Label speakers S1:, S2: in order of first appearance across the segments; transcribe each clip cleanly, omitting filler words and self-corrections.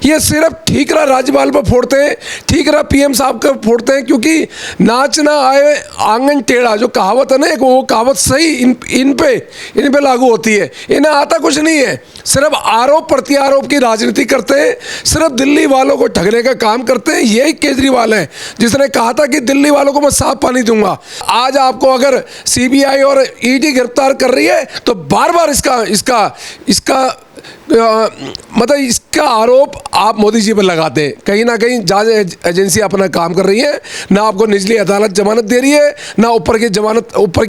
S1: ये सिर्फ ठीकरा राज्यपाल पर फोड़ते हैं, ठीकरा पीएम साहब का फोड़ते हैं, क्योंकि नाच ना आए आंगन टेढ़ा जो कहावत है ना, एक वो कहावत सही इन पे लागू होती है। इन्हें आता कुछ नहीं है, सिर्फ आरोप प्रत्यारोप की राजनीति करते हैं, सिर्फ दिल्ली वालों को ठगने का काम करते हैं। यही केजरीवाल है जिसने कहा था कि दिल्ली वालों को मैं साफ पानी दूंगा। आज आपको अगर सीबीआई और ईडी गिरफ्तार कर रही है तो बार बार इसका मतलब इसका आरोप आप मोदी जी पर लगाते हैं। कहीं ना कहीं जांच एजेंसी अपना काम कर रही है, ना आपको निचली अदालत जमानत दे रही है, ना ऊपर की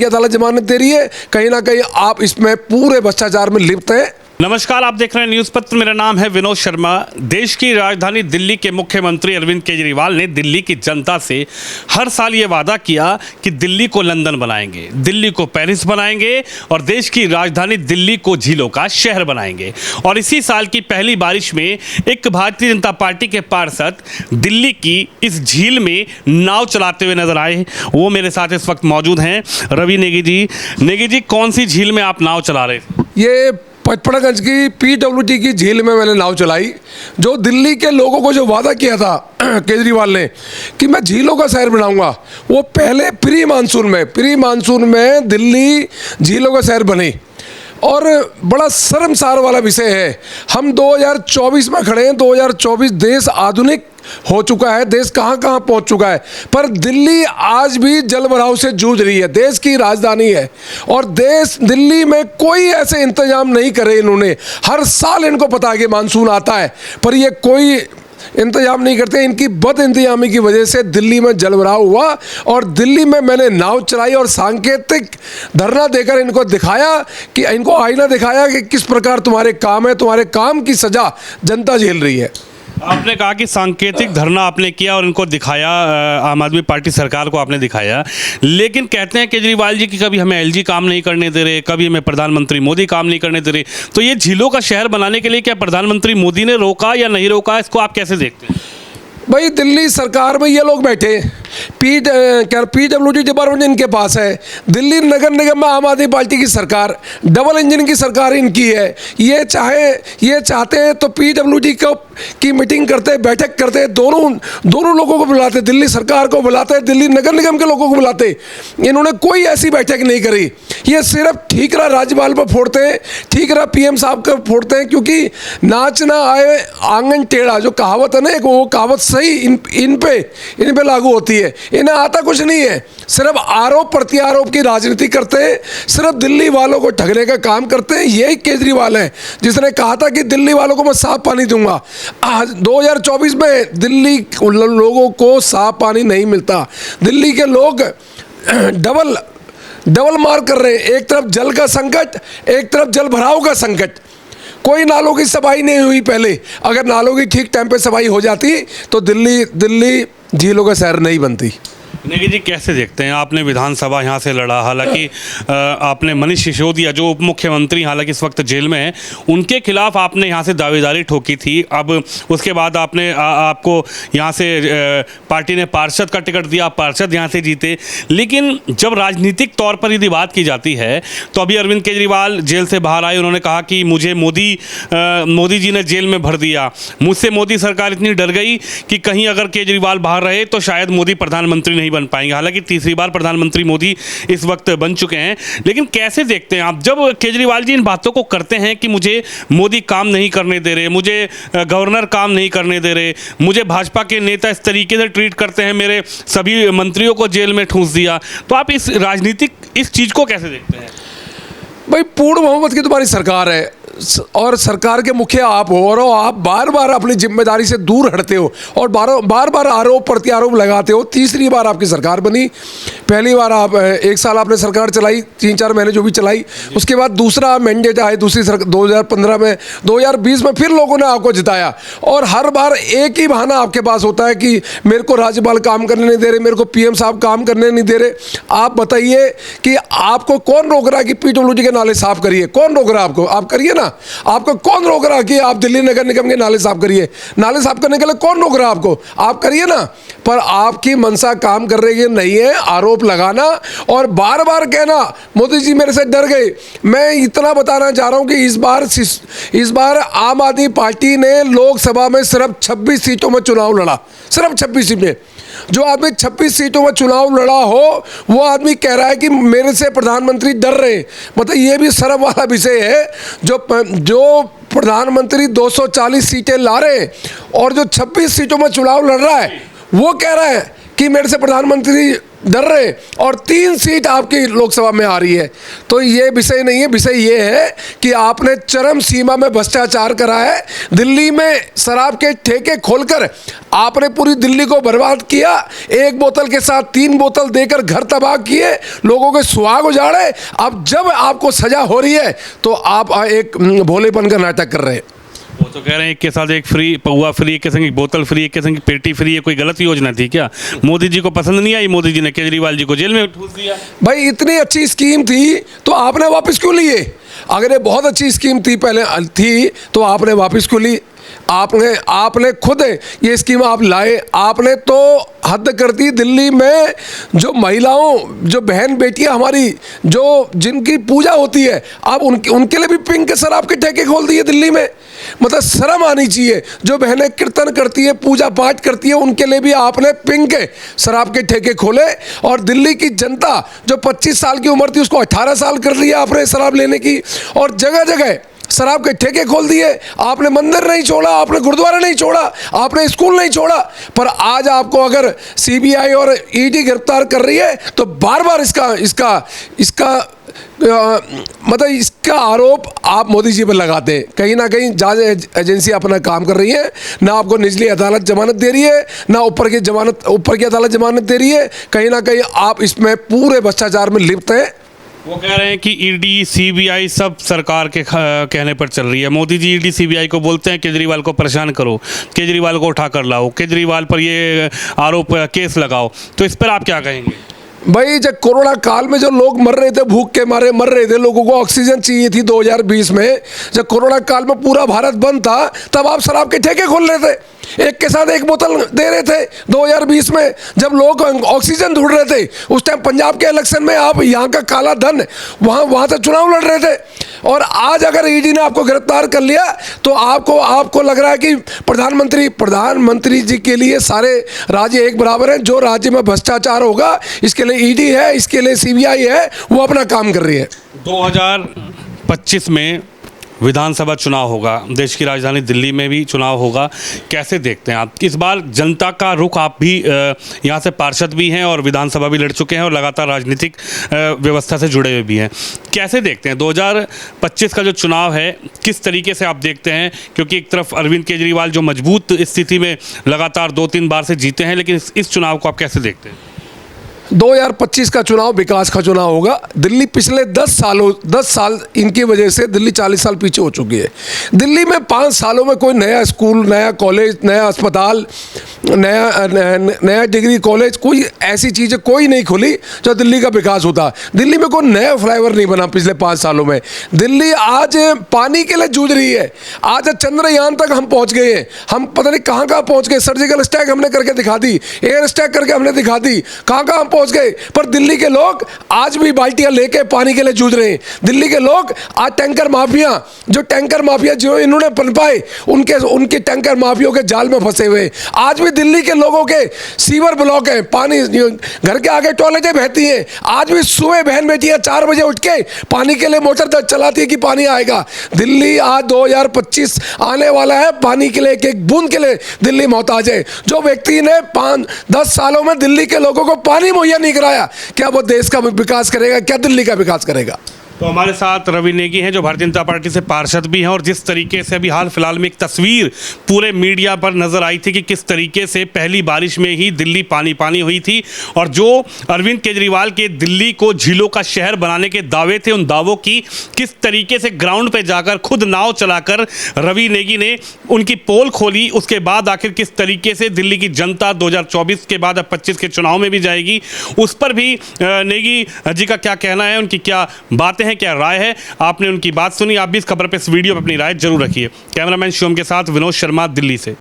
S1: अदालत जमानत दे रही है। कहीं ना कहीं आप इसमें पूरे भ्रष्टाचार में लिप्त हैं।
S2: नमस्कार, आप देख रहे हैं न्यूज़ पत्र। मेरा नाम है विनोद शर्मा। देश की राजधानी दिल्ली के मुख्यमंत्री अरविंद केजरीवाल ने दिल्ली की जनता से हर साल ये वादा किया कि दिल्ली को लंदन बनाएंगे, दिल्ली को पेरिस बनाएंगे और देश की राजधानी दिल्ली को झीलों का शहर बनाएंगे। और इसी साल की पहली बारिश में एक भारतीय जनता पार्टी के पार्षद दिल्ली की इस झील में नाव चलाते हुए नजर आए। वो मेरे साथ इस वक्त मौजूद हैं, रवि नेगी जी। नेगी जी, कौन सी झील में आप नाव चला रहे थे?
S1: ये पचपड़ागंज की पीडब्ल्यूडी की झील में मैंने नाव चलाई। जो दिल्ली के लोगों को जो वादा किया था केजरीवाल ने कि मैं झीलों का शहर बनाऊंगा, वो पहले प्री मानसून में दिल्ली झीलों का शहर बनी। और बड़ा शर्मसार वाला विषय है, हम 2024 में खड़े हैं। 2024 देश आधुनिक हो चुका है, देश कहाँ कहाँ पहुँच चुका है, पर दिल्ली आज भी जलभराव से जूझ रही है। देश की राजधानी है और दिल्ली में कोई ऐसे इंतजाम नहीं करे इन्होंने। हर साल इनको पता है कि मानसून आता है, पर ये कोई इंतजाम नहीं करते। इनकी बद इंतजामी की वजह से दिल्ली में जलभराव हुआ और दिल्ली में मैंने नाव चलाई और सांकेतिक धरना देकर इनको दिखाया कि इनको आईना दिखाया कि किस प्रकार तुम्हारे काम है, तुम्हारे काम की सजा जनता झेल रही है।
S2: आपने कहा कि सांकेतिक धरना आपने किया और इनको दिखाया, आम आदमी पार्टी सरकार को आपने दिखाया, लेकिन कहते हैं केजरीवाल जी कि कभी हमें एलजी काम नहीं करने दे रहे, कभी हमें प्रधानमंत्री मोदी काम नहीं करने दे रहे। तो ये झीलों का शहर बनाने के लिए क्या प्रधानमंत्री मोदी ने रोका या नहीं रोका, इसको आप कैसे देखते हैं?
S1: भाई, दिल्ली सरकार में ये लोग बैठे, पीडब्ल्यूडी डिपार्टमेंट इनके पास है, दिल्ली नगर निगम में आम आदमी पार्टी की सरकार, डबल इंजन की सरकार इनकी है। ये चाहते हैं तो पीडब्ल्यूडी की मीटिंग करते, बैठक करते, दोनों लोगों को बुलाते, दिल्ली सरकार को बुलाते, दिल्ली नगर निगम के लोगों को बुलाते। इन्होंने कोई ऐसी बैठक नहीं करी। ये सिर्फ ठीकरा राज्यपाल पर फोड़ते हैं, ठीकरा पीएम साहब का फोड़ते हैं, क्योंकि नाच ना आए आंगन टेढ़ा जो कहावत है ना, एक वो कहावत सही इन पे लागू होती है। इन्हें आता कुछ नहीं है, सिर्फ आरोप प्रत्यारोप की राजनीति करते हैं, सिर्फ दिल्ली वालों को ठगने का काम करते हैं। यही केजरीवाल है जिसने कहा था कि दिल्ली वालों को मैं साफ पानी दूंगा। आज 2024 में दिल्ली लोगों को साफ पानी नहीं मिलता। दिल्ली के लोग डबल मार कर रहे हैं, एक तरफ जल का संकट, एक तरफ जल भराव का संकट। कोई नालों की सफाई नहीं हुई पहले। अगर नालों की ठीक टाइम पे सफाई हो जाती तो दिल्ली झीलों का शहर नहीं बनती।
S2: नेगी जी, कैसे देखते हैं? आपने विधानसभा यहाँ से लड़ा, हालांकि आपने मनीष सिसोदिया जो उप मुख्यमंत्री हालांकि इस वक्त जेल में हैं, उनके खिलाफ आपने यहाँ से दावेदारी ठोकी थी। अब उसके बाद आपको यहाँ से पार्टी ने पार्षद का टिकट दिया, आप पार्षद यहाँ से जीते। लेकिन जब राजनीतिक तौर पर यदि बात की जाती है तो अभी अरविंद केजरीवाल जेल से बाहर आए, उन्होंने कहा कि मुझे मोदी जी ने जेल में भर दिया, मुझसे मोदी सरकार इतनी डर गई कि कहीं अगर केजरीवाल बाहर रहे तो शायद मोदी प्रधानमंत्री नहीं बन पाएंगे। हालांकि तीसरी बार प्रधानमंत्री मोदी इस वक्त बन चुके हैं। लेकिन कैसे देखते हैं आप जब केजरीवाल जी इन बातों को करते हैं कि मुझे मोदी काम नहीं करने दे रहे, मुझे गवर्नर काम नहीं करने दे रहे, मुझे भाजपा के नेता इस तरीके से ट्रीट करते हैं, मेरे सभी मंत्रियों को जेल में ठूंस दिया, तो आप इस चीज को कैसे देखते हैं?
S1: भाई, पूर्ण बहुमत की तुम्हारी सरकार है और सरकार के मुखिया आप हो और आप बार बार अपनी जिम्मेदारी से दूर हटते हो और बार बार आरोप प्रत्यारोप लगाते हो। तीसरी बार आपकी सरकार बनी। पहली बार आप 1 साल आपने सरकार चलाई, 3-4 महीने जो भी चलाई, उसके बाद दूसरा मैंडेट आए दूसरी सरकार 2015 में, 2020 में फिर लोगों ने आपको जिताया और हर बार एक ही बहाना आपके पास होता है कि मेरे को राज्यपाल काम करने नहीं दे रहे, मेरे को पीएम साहब काम करने नहीं दे रहे। आप बताइए कि आपको कौन रोक रहा है कि पीडब्ल्यूडी के नाले साफ करिए? कौन रोक रहा है आपको? आप करिए ना। आपको कौन रोक रहा कि आप दिल्ली नगर निगम के नाले साफ करिए? नाले साफ करने के लिए कौन रोक रहा आपको? आप करिए ना। पर आपकी मंशा काम कर रही है नहीं है आरोप लगाना और बार बार कहना मोदी जी मेरे से डर गए। मैं इतना बताना चाह रहा हूं कि इस बार आम आदमी पार्टी ने लोकसभा में सिर्फ 26 सीटों में चुनाव लड़ा, सिर्फ 26 सीटें। जो आदमी 26 सीटों में चुनाव लड़ा हो वो आदमी कह रहा है कि मेरे से प्रधानमंत्री डर रहे। मतलब ये भी शर्म वाला विषय है। जो प्रधानमंत्री 240 सीटें ला रहे और जो 26 सीटों में चुनाव लड़ रहा है वो कह रहा है कि मेरे से प्रधानमंत्री डर रहे और 3 सीट आपकी लोकसभा में आ रही है। तो ये विषय नहीं है, विषय ये है कि आपने चरम सीमा में भ्रष्टाचार करा है। दिल्ली में शराब के ठेके खोलकर आपने पूरी दिल्ली को बर्बाद किया। 1 बोतल के साथ 3 बोतल देकर घर तबाह किए, लोगों के सुहाग उजाड़े। अब जब आपको सजा हो रही है तो आप एक भोलेपन का नाटक कर रहे हैं।
S2: वो तो कह रहे हैं एक के साथ एक फ्री, पौवा फ्री, एक के संग एक बोतल फ्री, एक के संग पेटी फ्री। ये कोई गलत योजना थी क्या? मोदी जी को पसंद नहीं आई, मोदी जी ने केजरीवाल जी को जेल में ठूस दिया।
S1: भाई इतनी अच्छी स्कीम थी तो आपने वापस क्यों लिए? अगर ये बहुत अच्छी स्कीम थी पहले थी तो आपने वापस क्यों ली? आपने खुद ये स्कीम आप लाए, आपने तो हद कर दी। दिल्ली में जो महिलाओं, जो बहन बेटियां हमारी, जो जिनकी पूजा होती है, आप उनके लिए भी पिंक शराब के ठेके खोल दिए दिल्ली में। मतलब शर्म आनी चाहिए। जो बहनें कीर्तन करती है, पूजा पाठ करती है, उनके लिए भी आपने पिंक शराब के ठेके खोले। और दिल्ली की जनता जो 25 साल की उम्र थी उसको 18 साल कर लिया आपने शराब लेने की। और जगह जगह शराब के ठेके खोल दिए। आपने मंदिर नहीं छोड़ा, आपने गुरुद्वारा नहीं छोड़ा, आपने स्कूल नहीं छोड़ा। पर आज आपको अगर सीबीआई और ईडी गिरफ्तार कर रही है तो बार बार इसका मतलब इसका आरोप आप मोदी जी पर लगाते हैं। कहीं ना कहीं जांच एजेंसी अपना काम कर रही है, ना आपको निचली अदालत जमानत दे रही है, ना ऊपर की अदालत जमानत दे रही है। कहीं ना कहीं आप इसमें पूरे भ्रष्टाचार में लिप्त हैं।
S2: वो कह रहे हैं कि ईडी सीबीआई सब सरकार के कहने पर चल रही है। मोदी जी ईडी सीबीआई को बोलते हैं केजरीवाल को परेशान करो, केजरीवाल को उठा कर लाओ, केजरीवाल पर ये आरोप केस लगाओ। तो इस पर आप क्या कहेंगे?
S1: भाई जब कोरोना काल में जो लोग मर रहे थे, भूख के मारे मर रहे थे, लोगों को ऑक्सीजन चाहिए थी 2020 में, जब कोरोना काल में पूरा भारत बंद था, तब आप शराब के ठेके खोल रहे थे। एक के साथ एक बोतल दे रहे थे 2020 में, जब लोग ऑक्सीजन ढूंढ रहे थे। उस टाइम पंजाब के इलेक्शन में आप यहाँ का काला धन वहाँ से चुनाव लड़ रहे थे। और आज अगर ईडी ने आपको गिरफ्तार कर लिया तो आपको लग रहा है कि प्रधानमंत्री जी के लिए सारे राज्य एक बराबर हैं। जो राज्य में भ्रष्टाचार होगा इसके लिए ईडी है, इसके लिए सीबीआई है, वो अपना काम कर रही है।
S2: 2025 में विधानसभा चुनाव होगा, देश की राजधानी दिल्ली में भी चुनाव होगा। कैसे देखते हैं आप इस बार जनता का रुख? आप भी यहाँ से पार्षद भी हैं और विधानसभा भी लड़ चुके हैं और लगातार राजनीतिक व्यवस्था से जुड़े हुए भी हैं। कैसे देखते हैं 2025 का जो चुनाव है, किस तरीके से आप देखते हैं? क्योंकि एक तरफ अरविंद केजरीवाल जो मजबूत स्थिति में लगातार 2-3 बार से जीते हैं, लेकिन इस चुनाव को आप कैसे देखते हैं?
S1: 2025 का चुनाव विकास का चुनाव होगा। दिल्ली पिछले 10 साल इनकी वजह से दिल्ली 40 साल पीछे हो चुकी है। दिल्ली में 5 सालों में कोई नया स्कूल, नया कॉलेज, नया अस्पताल, नया डिग्री कॉलेज, कोई ऐसी चीज़ें कोई नहीं खुली जो दिल्ली का विकास होता। दिल्ली में कोई नया फ्लाईओवर नहीं बना पिछले 5 सालों में। दिल्ली आज पानी के लिए जूझ रही है। आज चंद्रयान तक हम पहुँच गए हैं। हम पता नहीं कहाँ पहुँच गए। सर्जिकल स्ट्राइक हमने करके दिखा दी, एयर स्ट्राइक करके हमने दिखा दी, कहाँ पहुंच गए। पर दिल्ली के लोग आज भी बाल्टियां लेके पानी के लिए जूझ रहे हैं। दिल्ली के लोग आज टैंकर माफिया जो इन्होंने पनपाए, उनके टैंकर माफियों के जाल में फंसे हुए। आज भी दिल्ली के लोगों के सीवर ब्लॉक है, पानी घर के आगे टॉयलेटें बहती हैं। आज भी सुबह बहन बेटियां 4 बजे उठ के पानी के लिए मोटर चलाती है कि पानी आएगा। दिल्ली आज 2025 आने वाला है, पानी के लिए एक बूंद के लिए दिल्ली मोहताज है। जो व्यक्ति ने 5-10 सालों में दिल्ली के लोगों को पानी मुहैया नहीं कराया, क्या वो देश का विकास करेगा? क्या दिल्ली का विकास करेगा?
S2: तो हमारे साथ रवि नेगी हैं जो भारतीय जनता पार्टी से पार्षद भी हैं। और जिस तरीके से अभी हाल फिलहाल में एक तस्वीर पूरे मीडिया पर नजर आई थी कि किस तरीके से पहली बारिश में ही दिल्ली पानी पानी हुई थी, और जो अरविंद केजरीवाल के दिल्ली को झीलों का शहर बनाने के दावे थे, उन दावों की किस तरीके से ग्राउंड पे जाकर खुद नाव चलाकर रवि नेगी ने उनकी पोल खोली। उसके बाद आखिर किस तरीके से दिल्ली की जनता 2024 के बाद अब 25 के चुनाव में भी जाएगी, उस पर भी नेगी जी का क्या कहना है, उनकी क्या बातें हैं, हैं, क्या राय है। आपने उनकी बात सुनी, आप भी इस खबर पर, इस वीडियो पर अपनी राय जरूर रखिए। कैमरामैन शिवम के साथ विनोद शर्मा, दिल्ली से।